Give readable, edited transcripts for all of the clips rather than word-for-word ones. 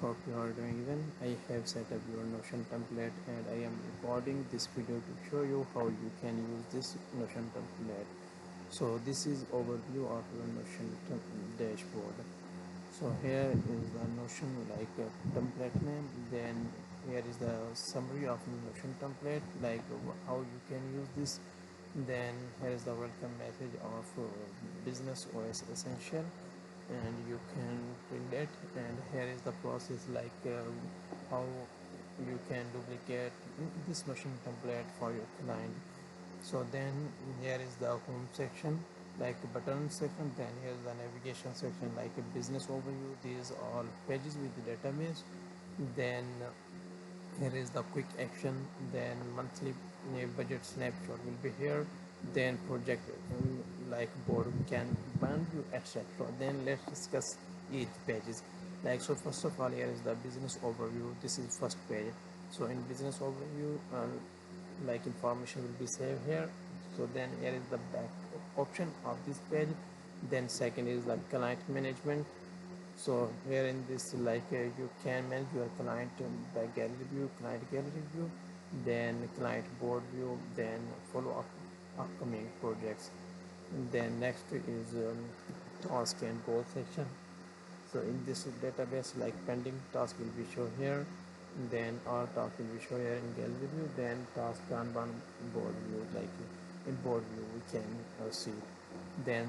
Hope you are doing well. I have set up your Notion template and I am recording this video to show you how you can use this Notion template. So this is overview of your Notion dashboard. So here is the Notion like template name. Then here is the summary of Notion template, like how you can use this. Then here is the welcome message of Business OS Essential, and you can print it. And here is the process, like how you can duplicate this Notion template for your client. So then here is the home section, like button section. Then here is the navigation section, like a business overview. These are all pages with the database. Then here is the quick action. Then monthly budget snapshot will be here. Then project like board can band you, etc. Then let's discuss each pages. Like, so first of all, here is the business overview. This is first page. So in business overview, like information will be saved here. So then here is the back option of this page. Then second is the client management. So here in this, like you can manage your client by gallery view, client gallery view, then client board view, then follow up upcoming projects. Then next is task and goal section. So in this database, like pending task will be shown here, then all task will be shown here in gallery view. Then task Kanban board view, like in board view we can see. Then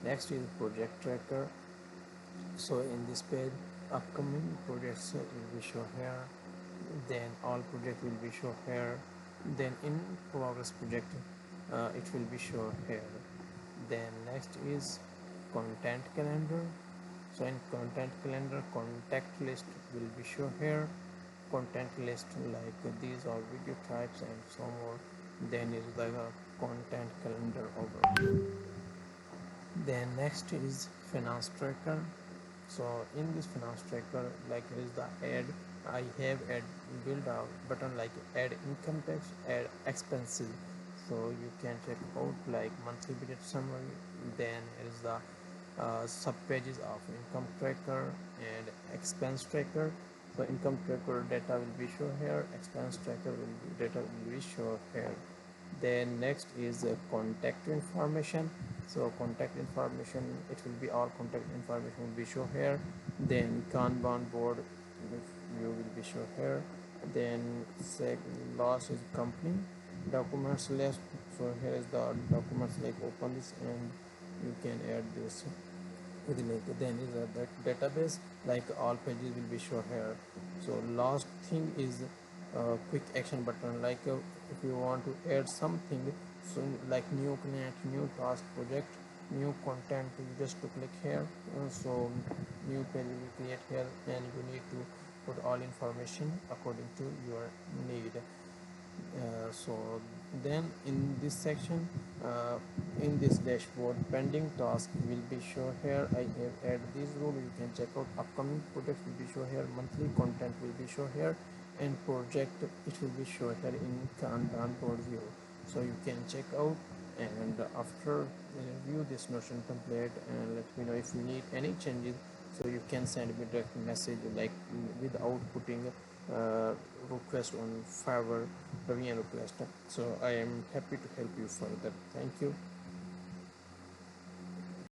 next is project tracker. So in this page, upcoming projects will be shown here. Then all project will be shown here. Then in progress project, it will be shown here. Then next is content calendar. So in content calendar, contact list will be shown here. Content list, like these are video types and so more. Then is the content calendar overview. Then next is finance tracker. So in this finance tracker, like here is the add. I have add build a button like add income tax, add expenses. So you can check out like monthly budget summary. Then here is the sub pages of income tracker and expense tracker. So income tracker data will be shown here, expense tracker will be data will be shown here. Then next is contact information. So contact information, it will be all contact information will be shown here. Then Kanban board view will be shown here. Then last is company documents list. So here is the documents, like open this and you can add this with the link. Then is a database, like all pages will be shown here. So last thing is quick action button, like if you want to add something, so like new client, new task, project, new content, you just to click here. So new page will create here, and you need to put all information according to your need. So then in this section, in this dashboard, pending task will be shown here. I have add this rule. You can check out upcoming projects will be shown here, monthly content will be shown here, and project it will be shown here in Kanban board view. So you can check out, and after review this Notion template and let me know if you need any changes. So you can send me direct message, like without putting request on Fiverr, request. So I am happy to help you further. Thank you.